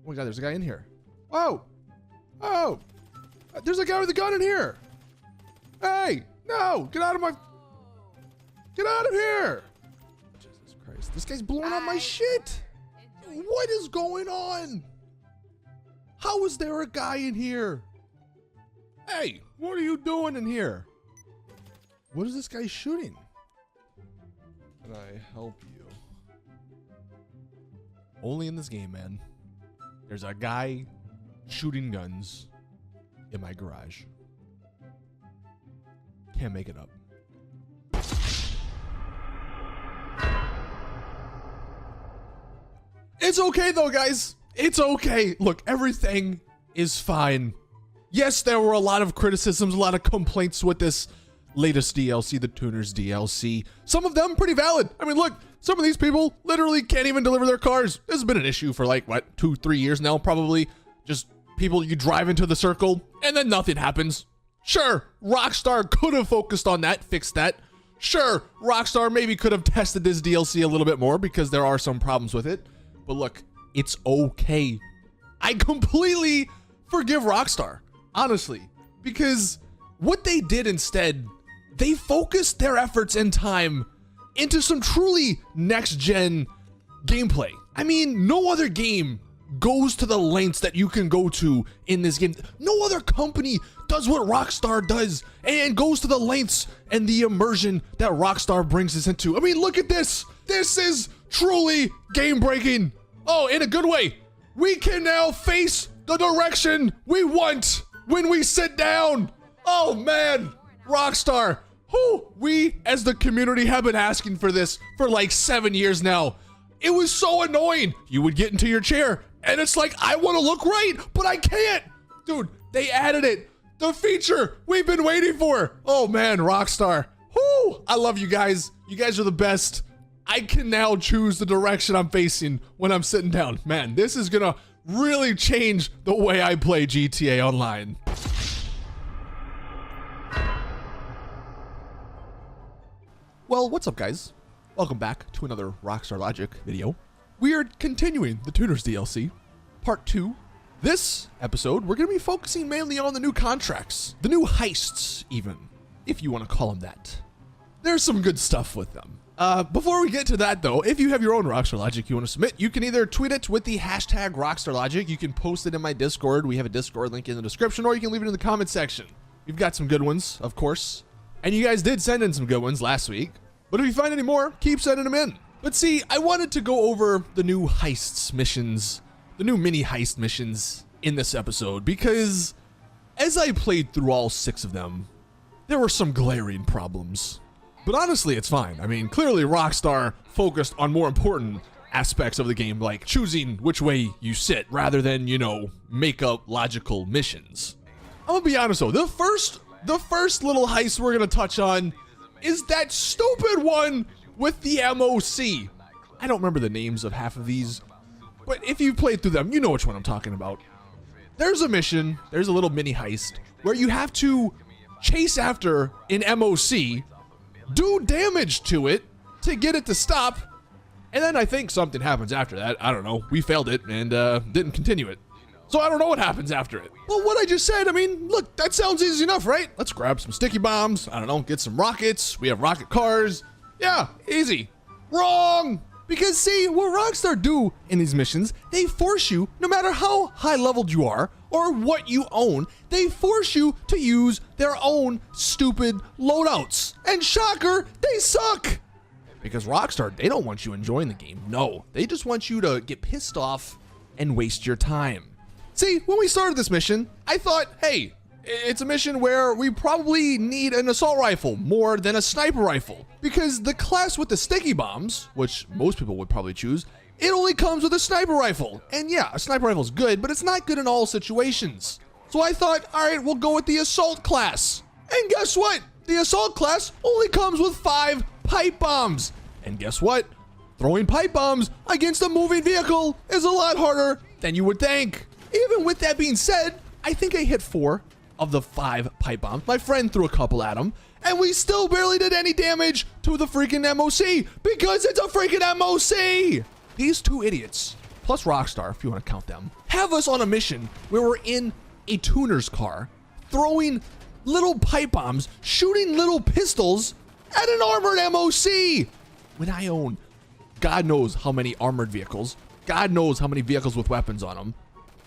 Oh my God, there's a guy in here. Whoa. Oh. There's a guy with a gun in here. Hey, no, get out of here. Jesus Christ, this guy's blowing up my shit. What is going on? How is there a guy in here? Hey, what are you doing in here? What is this guy shooting? Can I help you? Only in this game, man. There's a guy shooting guns in my garage. Can't make it up. It's okay though, guys. It's okay. Look, everything is fine. Yes, there were a lot of criticisms, a lot of complaints with this latest DLC, the Tuners DLC. Some of them pretty valid. I mean, look, some of these people literally can't even deliver their cars. This has been an issue for like, what, 2-3 years now, probably. Just people, you drive into the circle and then nothing happens. Sure, Rockstar could have focused on that, fixed that. Sure, Rockstar maybe could have tested this DLC a little bit more because there are some problems with it. But look, it's okay. I completely forgive Rockstar, honestly, because what they did instead, they focused their efforts and time into some truly next-gen gameplay. I mean, no other game goes to the lengths that you can go to in this game. No other company does what Rockstar does and goes to the lengths and the immersion that Rockstar brings us into. I mean, look at this. This is truly game-breaking. Oh, in a good way. We can now face the direction we want when we sit down. Oh man, Rockstar. We as the community have been asking for this for like 7 years now. It was so annoying. You would get into your chair and it's like, I want to look right, but I can't. Dude, they added it. The feature we've been waiting for. Oh man, Rockstar. I love you guys. You guys are the best. I can now choose the direction I'm facing when I'm sitting down. Man, this is gonna really change the way I play GTA Online. Well, what's up, guys? Welcome back to another Rockstar Logic video. We are continuing the Tuners DLC, part 2. This episode, we're gonna be focusing mainly on the new contracts, the new heists even, if you want to call them that. There's some good stuff with them. Before we get to that though, if you have your own Rockstar Logic you want to submit, you can either tweet it with the hashtag Rockstar Logic, you can post it in my Discord, we have a Discord link in the description, or you can leave it in the comment section. We've got some good ones, of course, and you guys did send in some good ones last week, but if you find any more, keep sending them in. But see, I wanted to go over the new heists missions, the new mini heist missions in this episode, because as I played through all 6 of them, there were some glaring problems. But honestly, it's fine. I mean, clearly Rockstar focused on more important aspects of the game, like choosing which way you sit rather than, you know, make up logical missions. I'm gonna be honest though, the first little heist we're gonna touch on is that stupid one with the MOC. I don't remember the names of half of these, but if you've played through them, you know which one I'm talking about. There's a mission, there's a little mini heist where you have to chase after an MOC, do damage to it to get it to stop, and then I think something happens after that. I don't know. We failed it and didn't continue it. So I don't know what happens after it. Well, what I just said, I mean, look, that sounds easy enough, right? Let's grab some sticky bombs. I don't know, get some rockets. We have rocket cars. Yeah, easy. Wrong! Because see, what Rockstar do in these missions, they force you, no matter how high leveled you are or what you own, they force you to use their own stupid loadouts. And shocker, they suck! Because Rockstar, they don't want you enjoying the game. No, they just want you to get pissed off and waste your time. See, when we started this mission, I thought, hey, it's a mission where we probably need an assault rifle more than a sniper rifle, because the class with the sticky bombs, which most people would probably choose, it only comes with a sniper rifle. And yeah, a sniper rifle is good, but it's not good in all situations. So I thought, all right, we'll go with the assault class. And guess what? The assault class only comes with 5 pipe bombs. And guess what? Throwing pipe bombs against a moving vehicle is a lot harder than you would think. Even with that being said, I think I hit 4 of the 5 pipe bombs. My friend threw a couple at him, and we still barely did any damage to the freaking MOC because it's a freaking MOC. These 2 idiots plus ROCKSTAR, if you want to count them, have us on a mission where we're in a tuner's car, throwing little pipe bombs, shooting little pistols at an armored MOC. When I own God knows how many armored vehicles, God knows how many vehicles with weapons on them,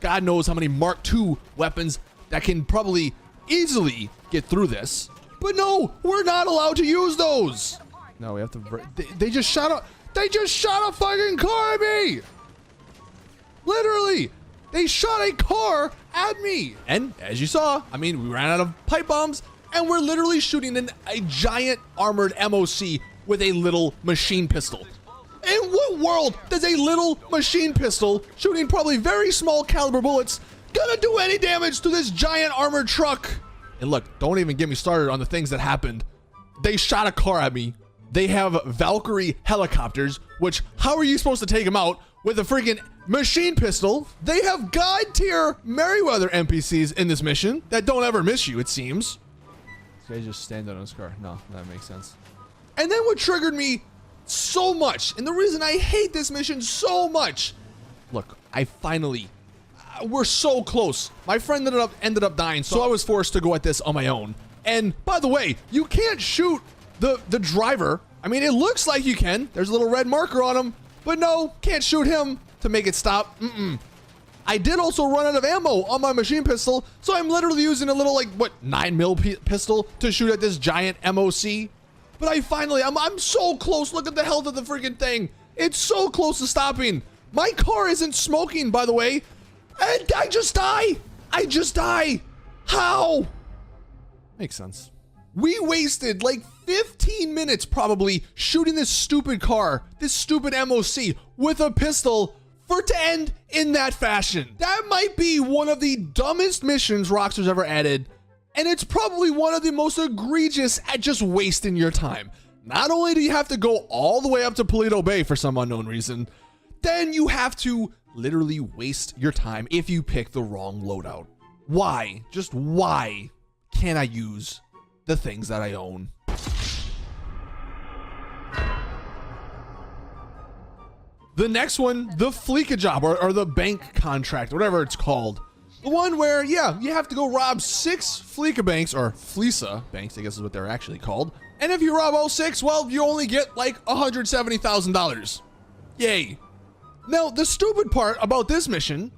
God knows how many Mark II weapons that can probably easily get through this. But no, we're not allowed to use those. No, we have to. They just shot a fucking car at me. Literally, they shot a car at me. And as you saw, I mean, we ran out of pipe bombs, and we're literally shooting a giant armored MOC with a little machine pistol. In what world does a little machine pistol shooting probably very small caliber bullets gonna do any damage to this giant armored truck? And look, don't even get me started on the things that happened. They shot a car at me. They have Valkyrie helicopters, which how are you supposed to take them out with a freaking machine pistol? They have God tier Merryweather NPCs in this mission that don't ever miss you, it seems. This guy just stand on his car. No, that makes sense. And then what triggered me so much, and the reason I hate this mission so much, look, I finally, we're so close. My friend ended up dying, so I was forced to go at this on my own. And by the way, you can't shoot the driver. I mean, it looks like you can. There's a little red marker on him, but no, can't shoot him to make it stop. I did also run out of ammo on my machine pistol, so I'm literally using a little, like, what, 9mm pistol to shoot at this giant MOC. But I'm so close. Look at the health of the freaking thing. It's so close to stopping. My car isn't smoking, by the way. And I just die. How? Makes sense. We wasted like 15 minutes probably shooting this stupid car, this stupid MOC with a pistol for it to end in that fashion. That might be one of the dumbest missions Rockstar's ever added. And it's probably one of the most egregious at just wasting your time. Not only do you have to go all the way up to Paleto Bay for some unknown reason, then you have to literally waste your time if you pick the wrong loadout. Why? Just why can't I use the things that I own? The next one, the Fleeka job or the bank contract, whatever it's called. The one where, yeah, you have to go rob 6 Fleeka banks, or Fleesa banks, I guess is what they're actually called. And if you rob all 6, well, you only get like $170,000. Yay. Now, the stupid part about this mission,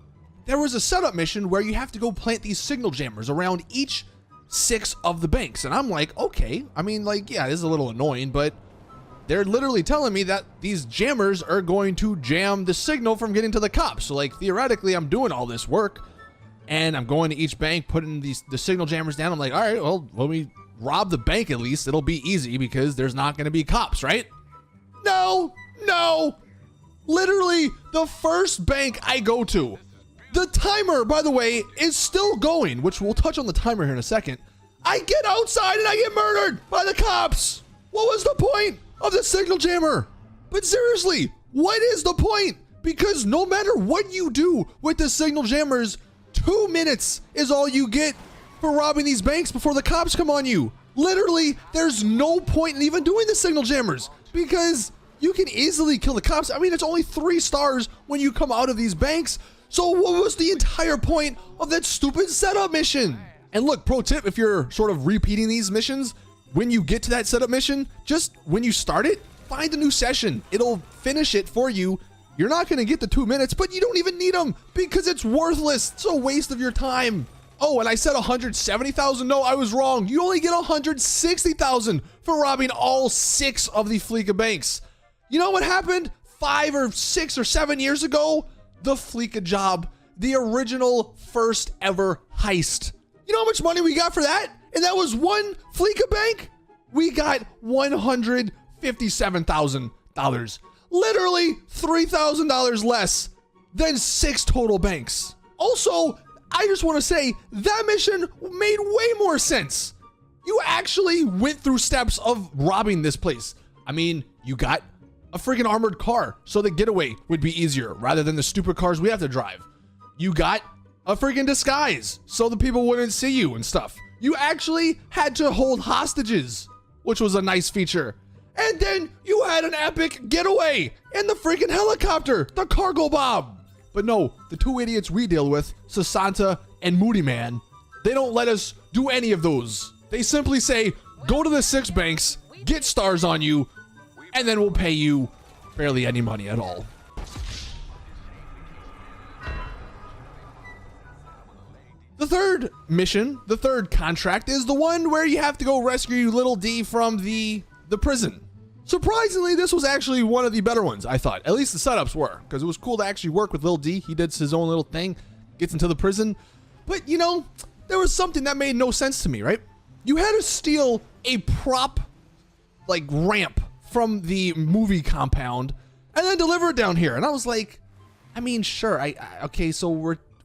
there was a setup mission where you have to go plant these signal jammers around each 6 of the banks. And I'm like, okay, I mean, like, yeah, it is a little annoying, but they're literally telling me that these jammers are going to jam the signal from getting to the cops. So, like, theoretically, I'm doing all this work. And I'm going to each bank, putting the signal jammers down. I'm like, all right, well, let me rob the bank at least. It'll be easy because there's not going to be cops, right? No. Literally, the first bank I go to, the timer, by the way, is still going, which we'll touch on the timer here in a second. I get outside and I get murdered by the cops. What was the point of the signal jammer? But seriously, what is the point? Because no matter what you do with the signal jammers, 2 minutes is all you get for robbing these banks before the cops come on you. Literally, there's no point in even doing the signal jammers because you can easily kill the cops. I mean, it's only 3 stars when you come out of these banks. So what was the entire point of that stupid setup mission? And look, pro tip, if you're sort of repeating these missions, when you get to that setup mission, just when you start it, find a new session. It'll finish it for you. You're not going to get the 2 minutes, but you don't even need them because it's worthless. It's a waste of your time. Oh, and I said 170,000. No, I was wrong. You only get 160,000 for robbing all 6 of the Fleeka banks. You know what happened 5 or 6 or 7 years ago? The Fleeka job, the original first ever heist. You know how much money we got for that? And that was one Fleeka bank? We got $157,000. Literally $3,000 less than 6 total banks. Also, I just want to say that mission made way more sense. You actually went through steps of robbing this place. I mean, you got a freaking armored car, so the getaway would be easier rather than the stupid cars we have to drive. You got a freaking disguise, so the people wouldn't see you and stuff. You actually had to hold hostages, which was a nice feature. And then you had an epic getaway in the freaking helicopter, the cargo bomb. But no, the two idiots we deal with, Sasanta and Moody Man, they don't let us do any of those. They simply say, go to the 6 banks, get stars on you, and then we'll pay you barely any money at all. The third mission, the third contract, is the one where you have to go rescue Little D from the prison. Surprisingly, this was actually one of the better ones, I thought. At least the setups were, because it was cool to actually work with Little D. He did his own little thing, gets into the prison. But, you know, there was something that made no sense to me, right? You had to steal a prop, like, ramp from the movie compound and then deliver it down here. And I was like, I mean, sure, okay, so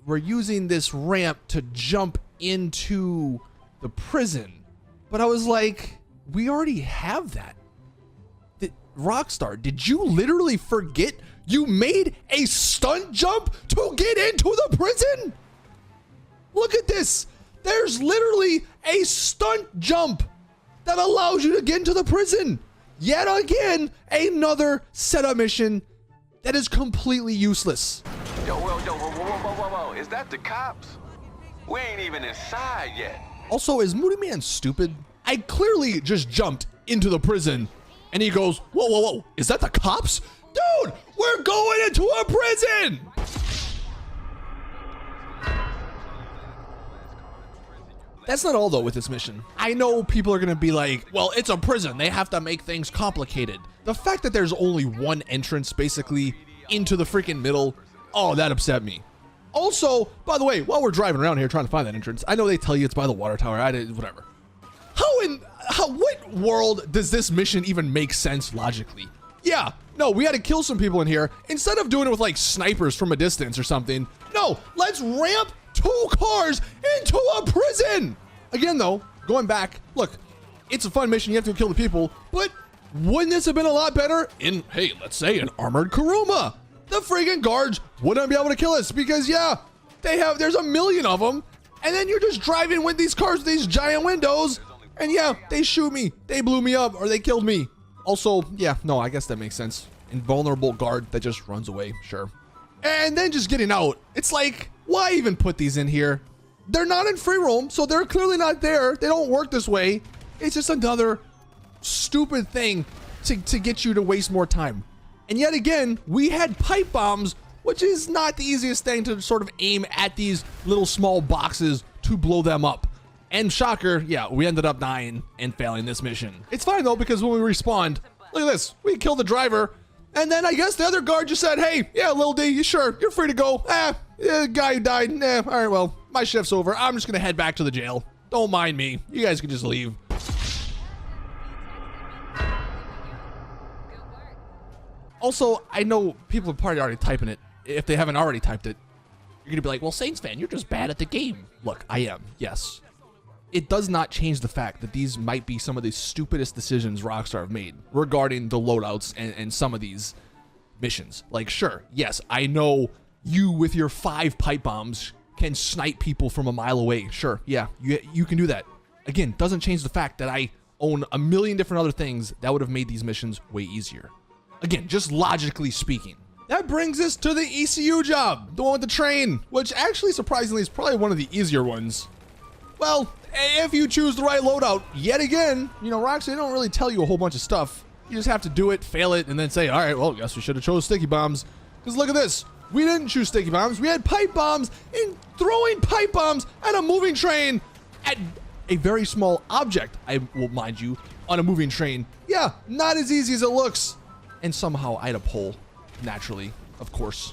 we're using this ramp to jump into the prison. But I was like, we already have that. Rockstar, did you literally forget you made a stunt jump to get into the prison? Look at this. There's literally a stunt jump that allows you to get into the prison. Yet again, another setup mission that is completely useless. Whoa. Is that the cops? We ain't even inside yet. Also, is Moody Man stupid? I clearly just jumped into the prison and he goes, whoa. Is that the cops? Dude, we're going into a prison. That's not all though with this mission. I know people are gonna be like, well, it's a prison. They have to make things complicated. The fact that there's only one entrance basically into the freaking middle, oh, that upset me. Also, by the way, while we're driving around here trying to find that entrance, I know they tell you it's by the water tower. Whatever. What world does this mission even make sense logically? Yeah, no, we had to kill some people in here. Instead of doing it with like snipers from a distance or something, no, let's ramp 2 cars into a prison. Again though, going back, look, it's a fun mission, you have to kill the people, but wouldn't this have been a lot better in, hey, let's say an armored Kuruma? The friggin' guards wouldn't be able to kill us because yeah, there's a million of them, and then you're just driving with these cars with these giant windows, and yeah, they shoot me, they blew me up, or they killed me. Also, yeah, no, I guess that makes sense. Invulnerable guard that just runs away, sure. And then just getting out, it's like, why even put these in here? They're not in free roam, so they're clearly not there. They don't work this way. It's just another stupid thing to get you to waste more time. And yet again, we had pipe bombs, which is not the easiest thing to sort of aim at these little small boxes to blow them up. And shocker, yeah, we ended up dying and failing this mission. It's fine though, because when we respawned, look at this, we killed the driver. And then I guess the other guard just said, hey, yeah, Lil D, you're free to go. The guy who died, all right, well, my shift's over. I'm just gonna head back to the jail. Don't mind me. You guys can just leave. Also, I know people are probably already typing it. If they haven't already typed it, you're gonna be like, well, Saints fan, you're just bad at the game. Look, I am, yes. It does not change the fact that these might be some of the stupidest decisions Rockstar have made regarding the loadouts and some of these missions. Like, sure, yes, I know you with your 5 pipe bombs can snipe people from a mile away. Sure, yeah, you can do that. Again, doesn't change the fact that I own a million different other things that would have made these missions way easier. Again, just logically speaking. That brings us to the ECU job, the one with the train, which actually surprisingly is probably one of the easier ones. Well, if you choose the right loadout, yet again, you know, Rockstar, they don't really tell you a whole bunch of stuff. You just have to do it, fail it, and then say, all right, well, guess we should have chose sticky bombs. Because look at this. We didn't choose sticky bombs. We had pipe bombs, and throwing pipe bombs at a moving train at a very small object, I will mind you, on a moving train. Yeah, not as easy as it looks. And somehow I had a pole, naturally, of course.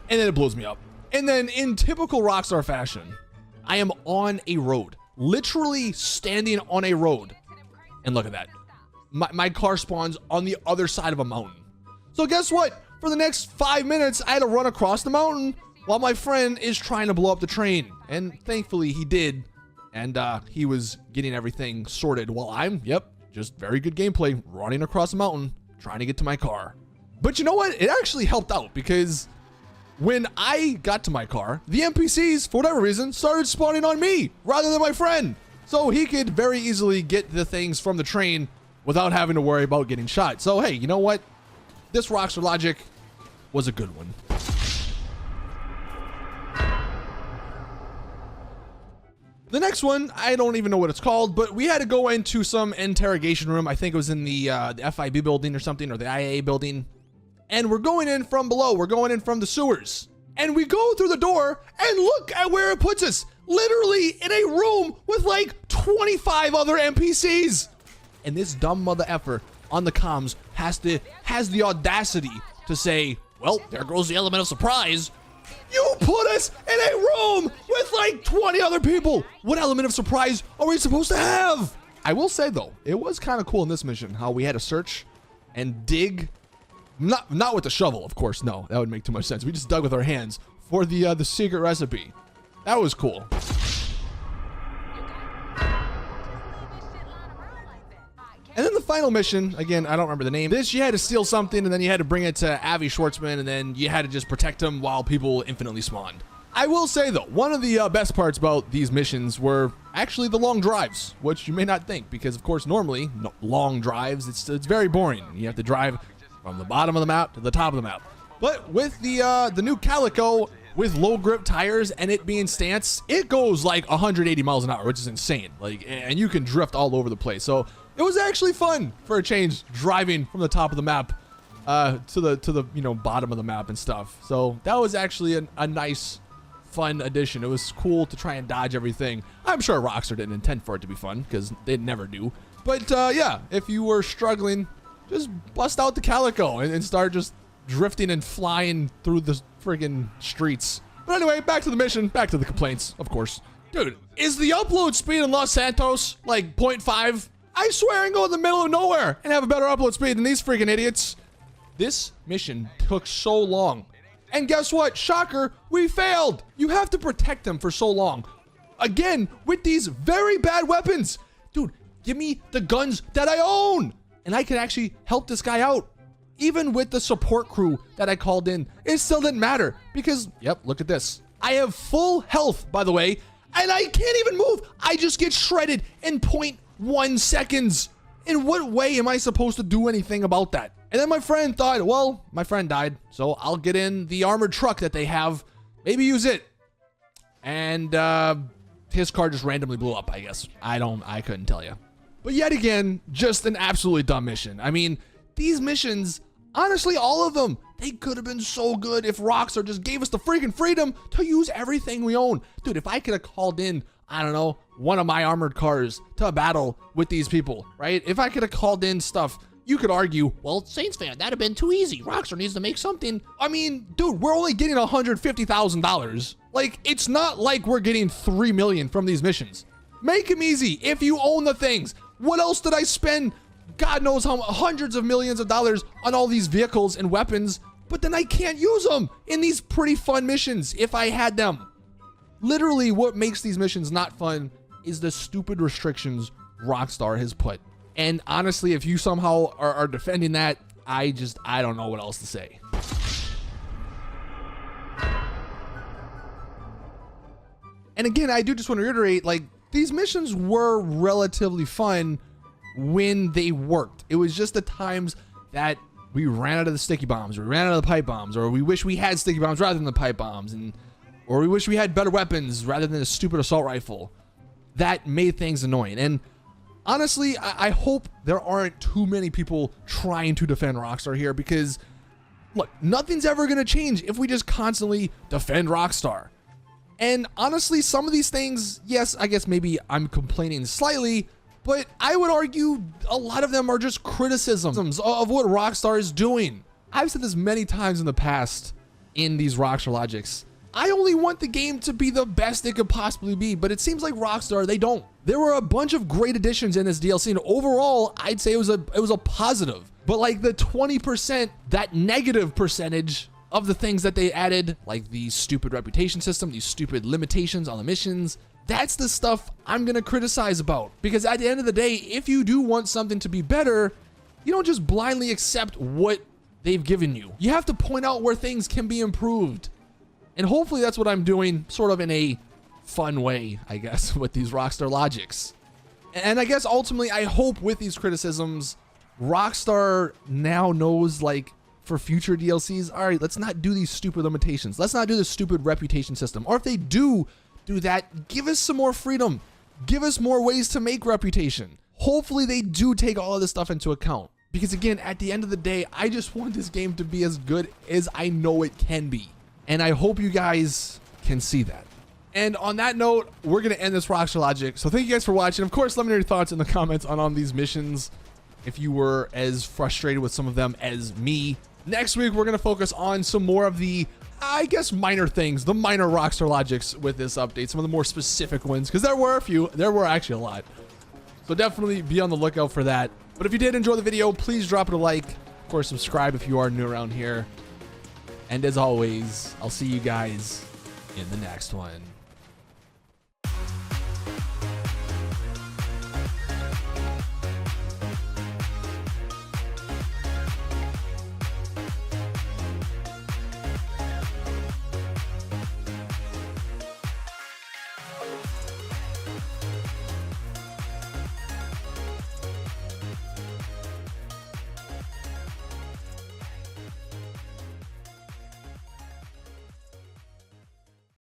And then it blows me up. And then in typical Rockstar fashion, I am on a road, literally standing on a road. And look at that. My car spawns on the other side of a mountain. So guess what? For the next 5 minutes, I had to run across the mountain while my friend is trying to blow up the train. And thankfully he did. And he was getting everything sorted while I'm, just very good gameplay, running across the mountain, trying to get to my car. But you know what? It actually helped out because when I got to my car, the NPCs, for whatever reason, started spawning on me rather than my friend. So he could very easily get the things from the train without having to worry about getting shot. So hey, you know what? This Rockstar logic was a good one. The next one, I don't even know what it's called, but we had to go into some interrogation room. I think it was in the FIB building or something, or the IAA building. And we're going in from below. We're going in from the sewers. And we go through the door and look at where it puts us. Literally in a room with like 25 other NPCs. And this dumb mother effer on the comms has the audacity to say, well, there goes the element of surprise. You put us in a room with like 20 other people. What element of surprise are we supposed to have? I will say though, it was kind of cool in this mission how we had to search and dig. Not with the shovel, of course. No, that would make too much sense. We just dug with our hands for the secret recipe. That was cool. And then the final mission, again, I don't remember the name. This, you had to steal something, and then you had to bring it to Avi Schwartzman, and then you had to just protect him while people infinitely spawned. I will say, though, one of the best parts about these missions were actually the long drives, which you may not think, because, of course, normally, long drives, it's very boring. You have to drive from the bottom of the map to the top of the map. But with the new Calico, with low grip tires and it being stance, it goes like 180 miles an hour, which is insane. Like, and you can drift all over the place. So it was actually fun for a change, driving from the top of the map to the bottom of the map and stuff. So that was actually a nice, fun addition. It was cool to try and dodge everything. I'm sure Rockstar didn't intend for it to be fun because they never do. But yeah, if you were struggling, just bust out the Calico and start just drifting and flying through the friggin' streets. But anyway, back to the mission, back to the complaints, of course. Dude, is the upload speed in Los Santos like 0.5? I swear I can go in the middle of nowhere and have a better upload speed than these freaking idiots. This mission took so long. And guess what? Shocker, we failed. You have to protect them for so long. Again, with these very bad weapons. Dude, give me the guns that I own. And I can actually help this guy out. Even with the support crew that I called in, it still didn't matter because, yep, look at this. I have full health, by the way, and I can't even move. I just get shredded in 0.1 seconds. In what way am I supposed to do anything about that? And then my friend thought, well, my friend died, so I'll get in the armored truck that they have, maybe use it. And his car just randomly blew up, I guess. I couldn't tell you. But yet again, just an absolutely dumb mission. I mean, these missions, honestly, all of them, they could have been so good if Rockstar just gave us the freaking freedom to use everything we own. Dude, if I could have called in, I don't know, one of my armored cars to a battle with these people, right? If I could have called in stuff, you could argue, well, Saints fan, that'd have been too easy. Rockstar needs to make something. I mean, dude, we're only getting $150,000. Like, it's not like we're getting $3 million from these missions. Make them easy if you own the things. What else did I spend? God knows how hundreds of millions of dollars on all these vehicles and weapons, but then I can't use them in these pretty fun missions if I had them. Literally, what makes these missions not fun is the stupid restrictions Rockstar has put. And honestly, if you somehow are defending that, I don't know what else to say. And again, I do just want to reiterate, like, these missions were relatively fun when they worked. It was just the times that we ran out of the sticky bombs, or we ran out of the pipe bombs, or we wish we had sticky bombs rather than the pipe bombs, or we wish we had better weapons rather than a stupid assault rifle. That made things annoying. And honestly, I hope there aren't too many people trying to defend Rockstar here because, look, nothing's ever going to change if we just constantly defend Rockstar. And honestly, some of these things, yes, I guess maybe I'm complaining slightly, but I would argue a lot of them are just criticisms of what Rockstar is doing. I've said this many times in the past in these Rockstar Logics. I only want the game to be the best it could possibly be, but it seems like Rockstar, they don't. There were a bunch of great additions in this DLC, and overall, I'd say it was a positive. But like the 20%, that negative percentage of the things that they added, like the stupid reputation system, these stupid limitations on the missions, that's the stuff I'm gonna criticize about. Because at the end of the day, if you do want something to be better, you don't just blindly accept what they've given you. You have to point out where things can be improved. And hopefully that's what I'm doing, sort of in a fun way, I guess, with these Rockstar Logics. And I guess ultimately, I hope with these criticisms, Rockstar now knows, like, for future DLCs, all right, let's not do these stupid limitations. Let's not do the stupid reputation system. Or if they do do that. Give us some more freedom. Give us more ways to make reputation. Hopefully they do take all of this stuff into account. Because again, at the end of the day, I just want this game to be as good as I know it can be. And I hope you guys can see that. And on that note, we're going to end this ROCKSTAR Logic. So thank you guys for watching. Of course, let me know your thoughts in the comments on these missions. If you were as frustrated with some of them as me. Next week, we're going to focus on some more of the, I guess, minor things, the minor ROCKSTAR Logics with this update. Some of the more specific ones, because there were a few. There were actually a lot. So definitely be on the lookout for that. But if you did enjoy the video, please drop it a like. Of course, subscribe if you are new around here. And as always, I'll see you guys in the next one.